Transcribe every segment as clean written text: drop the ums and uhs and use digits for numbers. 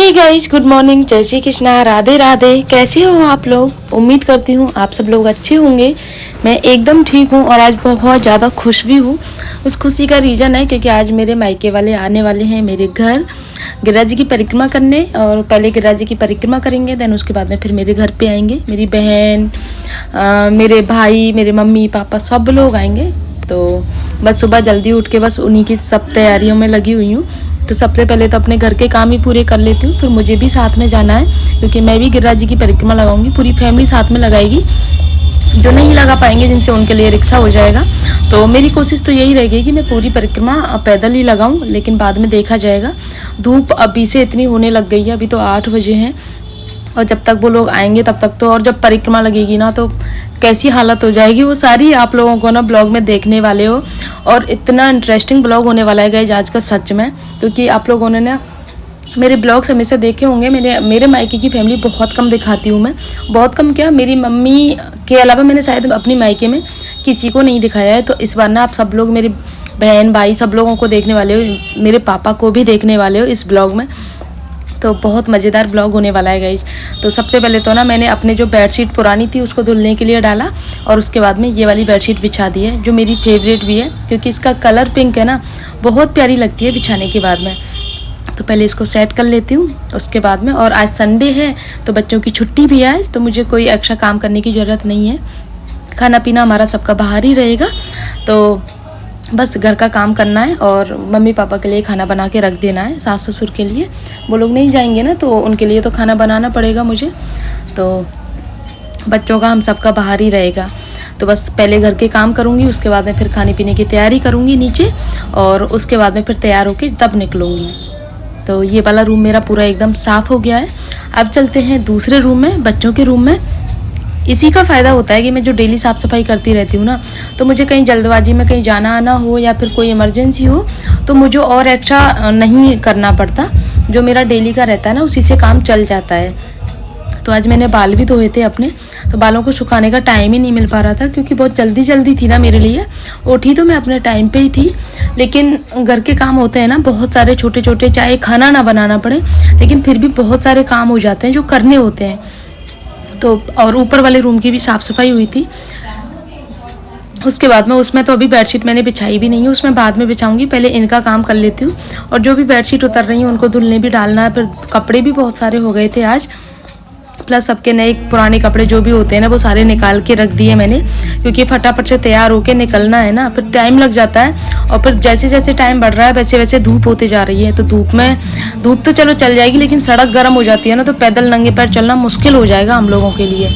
Hey guys, good morning, जय श्री कृष्णा, राधे राधे। कैसे हो आप लोग? उम्मीद करती हूँ आप सब लोग अच्छे होंगे। मैं एकदम ठीक हूँ और आज बहुत ज़्यादा खुश भी हूँ। उस खुशी का रीज़न है क्योंकि आज मेरे मायके वाले आने वाले हैं मेरे घर गिरिराज जी की परिक्रमा करने। और पहले गिरिराज जी की परिक्रमा करेंगे, देन उसके बाद में फिर मेरे घर पे आएंगे। मेरी बहन, मेरे भाई, मेरे मम्मी पापा सब लोग आएंगे। तो बस सुबह जल्दी उठ के बस उन्हीं की सब तैयारियों में लगी हुई हूँ। तो सबसे पहले तो अपने घर के काम ही पूरे कर लेती हूँ, फिर मुझे भी साथ में जाना है क्योंकि मैं भी गिरिराज जी की परिक्रमा लगाऊंगी। पूरी फैमिली साथ में लगाएगी, जो नहीं लगा पाएंगे जिनसे उनके लिए रिक्शा हो जाएगा। तो मेरी कोशिश तो यही रहेगी कि मैं पूरी परिक्रमा पैदल ही लगाऊं, लेकिन बाद में देखा जाएगा। धूप अभी से इतनी होने लग गई है, अभी तो 8 बजे हैं और जब तक वो लोग आएंगे तब तक तो, और जब परिक्रमा लगेगी ना तो कैसी हालत हो जाएगी वो सारी आप लोगों को ना ब्लॉग में देखने वाले हो। और इतना इंटरेस्टिंग ब्लॉग होने वाला है गाइस आज का सच में, क्योंकि आप लोगों ने ना मेरे ब्लॉग्स हमेशा देखे होंगे। मेरे मायके की फैमिली बहुत कम दिखाती हूँ मैं, बहुत कम। क्या, मेरी मम्मी के अलावा मैंने शायद अपनी मायके में किसी को नहीं दिखाया है। तो इस बार ना आप सब लोग, मेरे बहन भाई सब लोगों को देखने वाले हो, मेरे पापा को भी देखने वाले हो इस ब्लॉग में। तो बहुत मज़ेदार ब्लॉग होने वाला है गाइज। तो सबसे पहले तो ना मैंने अपने जो बेडशीट पुरानी थी उसको धुलने के लिए डाला और उसके बाद में ये वाली बेडशीट बिछा दी है, जो मेरी फेवरेट भी है क्योंकि इसका कलर पिंक है ना, बहुत प्यारी लगती है बिछाने के बाद में। तो पहले इसको सेट कर लेती हूँ उसके बाद में। और आज संडे है तो बच्चों की छुट्टी भी है आज, तो मुझे कोई एक्स्ट्रा काम करने की ज़रूरत नहीं है। खाना पीना हमारा सबका बाहर ही रहेगा, तो बस घर का काम करना है और मम्मी पापा के लिए खाना बना के रख देना है। सास ससुर के लिए, वो लोग नहीं जाएंगे ना तो उनके लिए तो खाना बनाना पड़ेगा मुझे। तो बच्चों का हम सबका बाहर ही रहेगा। तो बस पहले घर के काम करूँगी, उसके बाद में फिर खाने पीने की तैयारी करूँगी नीचे, और उसके बाद में फिर तैयार होके तब निकलूँगी। तो ये वाला रूम मेरा पूरा एकदम साफ़ हो गया है। अब चलते हैं दूसरे रूम में, बच्चों के रूम में। इसी का फ़ायदा होता है कि मैं जो डेली साफ़ सफाई करती रहती हूँ ना, तो मुझे कहीं जल्दबाजी में कहीं जाना आना हो या फिर कोई इमरजेंसी हो तो मुझे और एक्स्ट्रा नहीं करना पड़ता। जो मेरा डेली का रहता है ना उसी से काम चल जाता है। तो आज मैंने बाल भी धोए थे अपने, तो बालों को सुखाने का टाइम ही नहीं मिल पा रहा था क्योंकि बहुत जल्दी थी ना मेरे लिए। उठी तो मैं अपने टाइम पे ही थी, लेकिन घर के काम होते हैं ना बहुत सारे छोटे छोटे, चाहे खाना ना बनाना पड़े लेकिन फिर भी बहुत सारे काम हो जाते हैं जो करने होते हैं। तो और ऊपर वाले रूम की भी साफ़ सफाई हुई थी। उसके बाद में उसमें तो अभी बेडशीट मैंने बिछाई भी नहीं है, उसमें बाद में बिछाऊंगी। पहले इनका काम कर लेती हूँ और जो भी बेडशीट उतर रही हैं उनको धुलने भी डालना है। फिर कपड़े भी बहुत सारे हो गए थे आज, प्लस सबके नए पुराने कपड़े जो भी होते हैं ना वो सारे निकाल के रख दिए मैंने, क्योंकि फटाफट से तैयार होके निकलना है ना, फिर टाइम लग जाता है। और फिर जैसे जैसे टाइम बढ़ रहा है वैसे वैसे धूप होते जा रही है। तो धूप तो चलो चल जाएगी, लेकिन सड़क गर्म हो जाती है ना, तो पैदल नंगे पैर चलना मुश्किल हो जाएगा हम लोगों के लिए।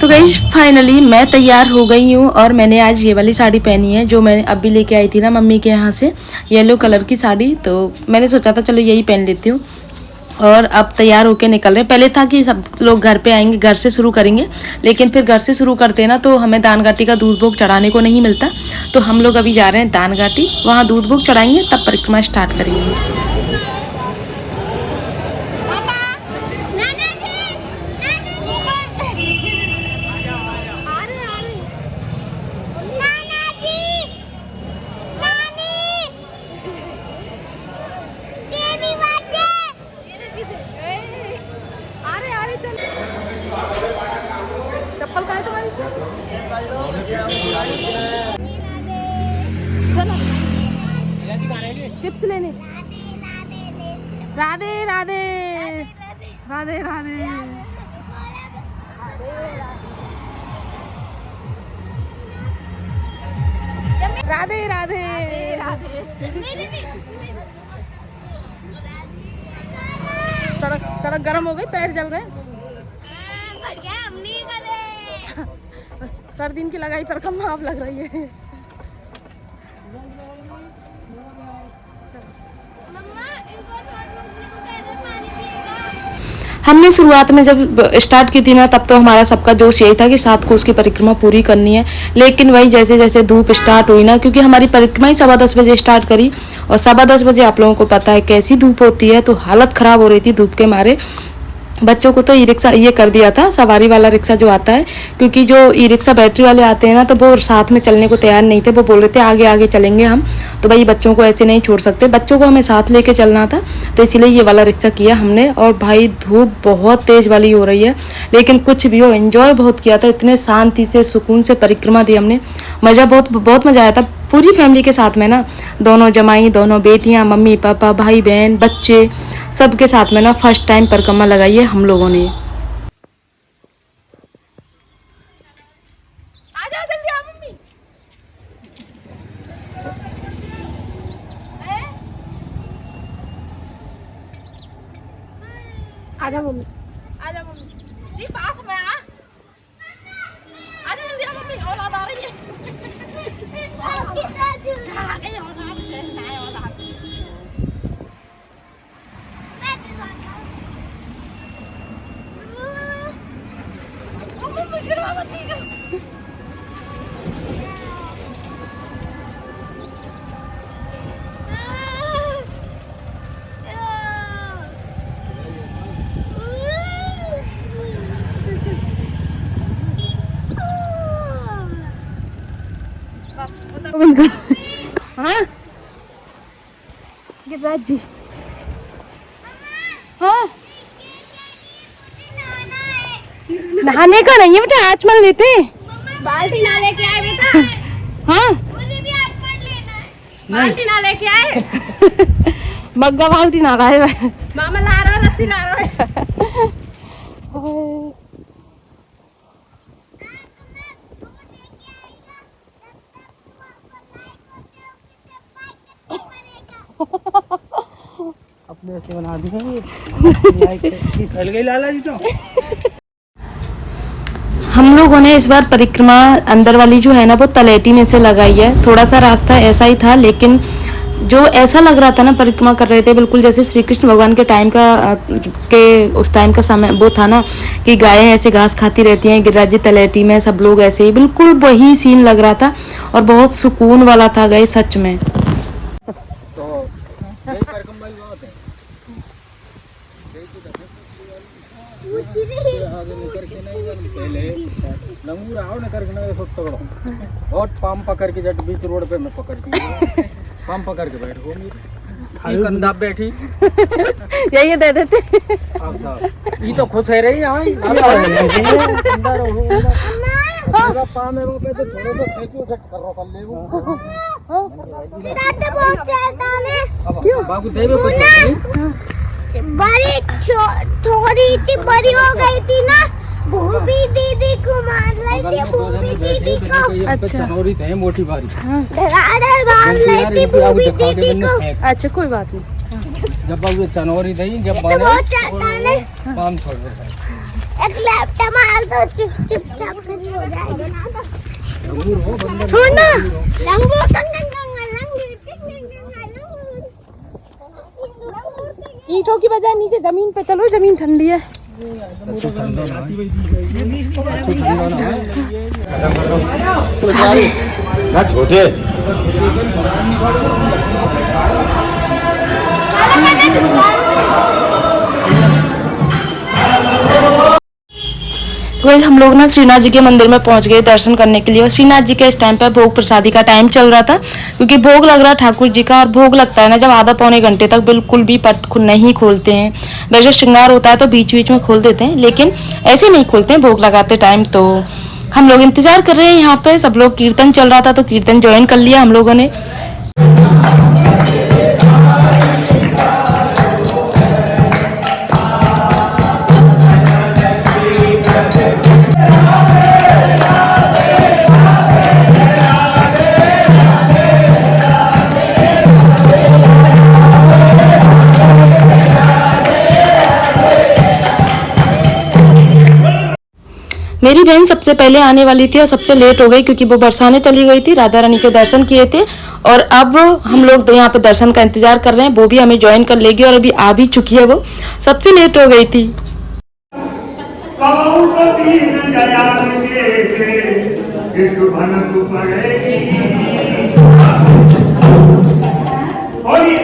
तो गाइस फाइनली मैं तैयार हो गई हूँ और मैंने आज ये वाली साड़ी पहनी है जो मैंने अभी लेके आई थी ना मम्मी के यहाँ से, येलो कलर की साड़ी। तो मैंने सोचा था चलो यही पहन लेती हूँ और अब तैयार होके निकल रहे। पहले था कि सब लोग घर पे आएंगे, घर से शुरू करेंगे, लेकिन फिर घर से शुरू करते ना तो हमें दान घाटी का दूध भोग चढ़ाने को नहीं मिलता। तो हम लोग अभी जा रहे हैं दान घाटी, वहाँ दूध भोग चढ़ाएंगे तब परिक्रमा स्टार्ट करेंगे। चप्पल का है तुम्हारी? चिप्स लेने। राधे राधे राधे राधे राधे राधे राधे। सड़क गर्म हो गई, पैर जल रहे हैं। सर्दी की लगाई पर कम आप लग रही है। हमने शुरुआत में जब स्टार्ट की थी ना तब तो हमारा सबका जोश यही था कि 7 कोस की परिक्रमा पूरी करनी है। लेकिन वही जैसे जैसे धूप स्टार्ट हुई ना, क्योंकि हमारी परिक्रमा ही 10:15 बजे स्टार्ट करी और 10:15 बजे आप लोगों को पता है कैसी धूप होती है, तो हालत ख़राब हो रही थी धूप के मारे। बच्चों को तो ई रिक्शा ये कर दिया था, सवारी वाला रिक्शा जो आता है, क्योंकि जो ई रिक्शा बैटरी वाले आते हैं ना तो वो साथ में चलने को तैयार नहीं थे। वो बोल रहे थे आगे आगे चलेंगे हम, तो भाई बच्चों को ऐसे नहीं छोड़ सकते, बच्चों को हमें साथ लेके चलना था, तो इसीलिए ये वाला रिक्शा किया हमने। और भाई धूप बहुत तेज़ वाली हो रही है, लेकिन कुछ भी हो एंजॉय बहुत किया था, इतने शांति से सुकून से परिक्रमा दी हमने, मज़ा बहुत बहुत मज़ा आया था पूरी फैमिली के साथ में ना, दोनों जमाई, दोनों बेटियां, मम्मी पापा, भाई बहन, बच्चे, सबके साथ में ना फर्स्ट टाइम परिक्रमा लगाई है हम लोगों ने। आजा मम्मी, आजा मम्मी जी, पास में आ, आजा जल्दी आ मम्मी, औलाद आ रही है। हाँ गिरिराज जी, हाँ नहाने का नहीं है बेटा, आचमन लेते हैं। बाल्टी ना लेके आए बेटा। हाँ मुझे भी आचमन लेना है। बाल्टी ना लेके आए। मग्गा बाल्टी ना लाए, मामा ला रहा है, रस्सी ला रहा है। अपने से बना दिए फैल गई लाला जी तो। हम लोगों ने इस बार परिक्रमा अंदर वाली जो है ना वो तलेटी में से लगाई है, थोड़ा सा रास्ता ऐसा ही था, लेकिन जो ऐसा लग रहा था ना परिक्रमा कर रहे थे बिल्कुल जैसे श्री कृष्ण भगवान के टाइम का के उस टाइम का समय वो था ना, कि गायें ऐसे घास खाती रहती हैं, गिरिराज जी तलेटी में, सब लोग ऐसे ही, बिल्कुल वही सीन लग रहा था और बहुत सुकून वाला था गए सच में। लंगूर आओ न करके ना पकड़ो और पाम पकड़ के जट बीच रोड पे मैं पकड़ के पाम पकड़ के बैठ गो मेरी कंधा बैठी यही दे देते। ये तो खुश है रही है पाम है वो पे तो थोड़े तो खेचो झट कर रो कर ले वो चिराते बहुत शैतान है। क्यों बाबू देवे कुछ बड़ी थोड़ी सी बड़ी हो गई थी ना, भूपी दीदी को मार रही थी, भूपी दीदी को। अच्छा चनौरी थे मोटी बारी धराड़े मार रही थी भूपी दीदी को। अच्छा कोई बात नहीं। जब बाबू चनौरी थी जब मारे पाम छोड़ दे, एक लैपटॉप मार दो, चुपचाप खड़ी हो जाएगी। छोड़ना लंगूर ईंटों की बजाय नीचे जमीन पे चलो, जमीन ठंडी है। छोटे वही हम लोग ना श्रीनाथ जी के मंदिर में पहुंच गए दर्शन करने के लिए, और श्रीनाथ जी के इस टाइम पर भोग प्रसादी का टाइम चल रहा था, क्योंकि भोग लग रहा ठाकुर जी का, और भोग लगता है ना जब आधा पौने घंटे तक बिल्कुल भी पट नहीं खोलते हैं। वैसे श्रृंगार होता है तो बीच बीच में खोल देते हैं, लेकिन ऐसे नहीं खोलते हैं भोग लगाते टाइम। तो हम लोग इंतजार कर रहे हैं यहाँ पे, सब लोग कीर्तन चल रहा था तो कीर्तन ज्वाइन कर लिया हम लोगों ने। मेरी बहन सबसे पहले आने वाली थी और सबसे लेट हो गई, क्योंकि वो बरसाने चली गई थी, राधा रानी के दर्शन किए थे, और अब हम लोग यहाँ पे दर्शन का इंतजार कर रहे हैं, वो भी हमें ज्वाइन कर लेगी और अभी आ भी चुकी है, वो सबसे लेट हो गई थी। कोई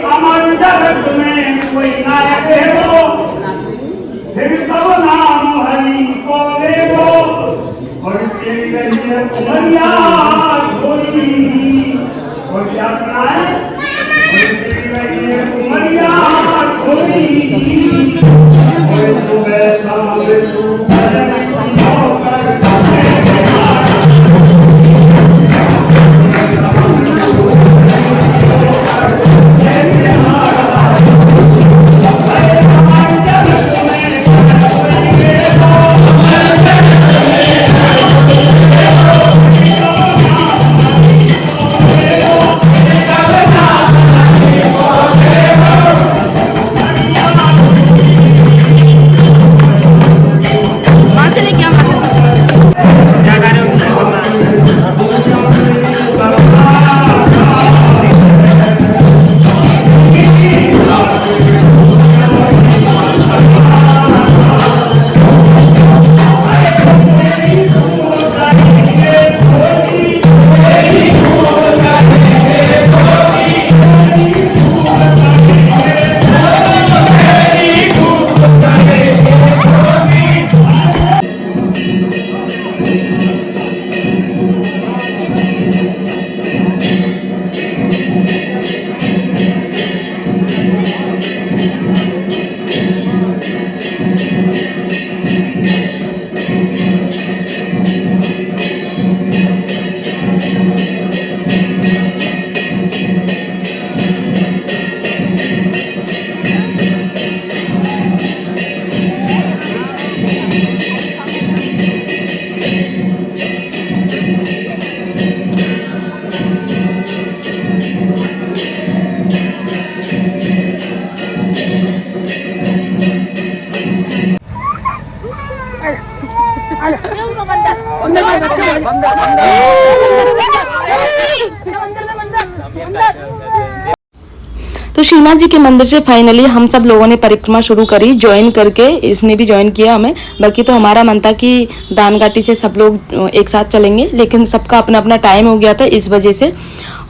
तो श्रीनाथ जी के मंदिर से फाइनली हम सब लोगों ने परिक्रमा शुरू करी, ज्वाइन करके। इसने भी ज्वाइन किया हमें। बाकी तो हमारा मन था कि दानघाटी से सब लोग एक साथ चलेंगे, लेकिन सबका अपना अपना टाइम हो गया था इस वजह से।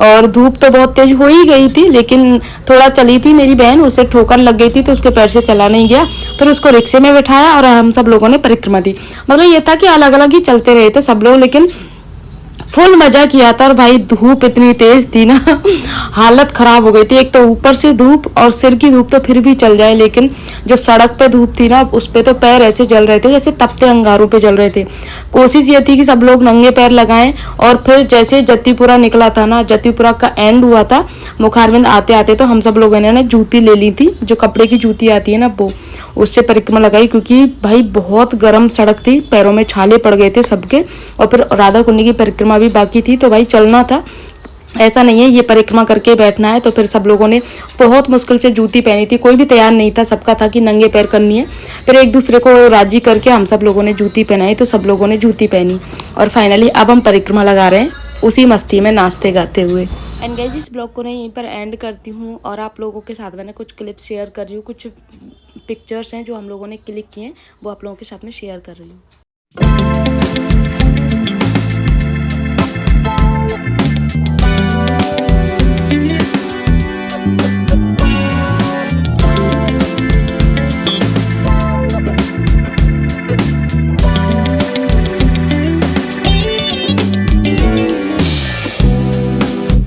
और धूप तो बहुत तेज हो ही गई थी, लेकिन थोड़ा चली थी मेरी बहन, उसे ठोकर लग गई थी तो उसके पैर से चला नहीं गया। फिर उसको रिक्शे में बैठाया और हम सब लोगों ने परिक्रमा दी। मतलब ये था कि अलग अलग ही चलते रहे थे सब लोग, लेकिन फुल मजा किया था। और भाई धूप इतनी तेज थी ना, हालत खराब हो गई थी। एक तो ऊपर से धूप और सिर की धूप तो फिर भी चल जाए, लेकिन जो सड़क पे धूप थी ना, उस पे तो पैर ऐसे जल रहे थे जैसे तपते अंगारों पे जल रहे थे। कोशिश ये थी कि सब लोग नंगे पैर लगाएं। और फिर जैसे जत्तीपुरा निकला था ना, जत्तीपुरा का एंड हुआ था, मुखारबिंद आते आते तो हम सब लोगों ने जूती ले ली थी, जो कपड़े की जूती आती है ना, वो उससे परिक्रमा लगाई। क्योंकि भाई बहुत गर्म सड़क थी, पैरों में छाले पड़ गए थे सबके। और फिर राधा कुंड की परिक्रमा भी बाकी थी, तो भाई चलना था। ऐसा नहीं है ये परिक्रमा करके बैठना है। तो फिर सब लोगों ने बहुत मुश्किल से जूती पहनी थी, कोई भी तैयार नहीं था, सबका था कि नंगे पैर करनी है। फिर एक दूसरे को राजी करके हम सब लोगों ने जूती पहनाई, तो सब लोगों ने जूती पहनी। और फाइनली अब हम परिक्रमा लगा रहे हैं उसी मस्ती में नाचते गाते हुए। एंड गाइस, इस ब्लॉग को मैं यहीं पर एंड करती हूँ और आप लोगों के साथ मैंने कुछ क्लिप्स शेयर कर रही हूँ, कुछ पिक्चर्स हैं जो हम लोगों ने क्लिक किए हैं, वो आप लोगों के साथ में शेयर कर रही हूँ।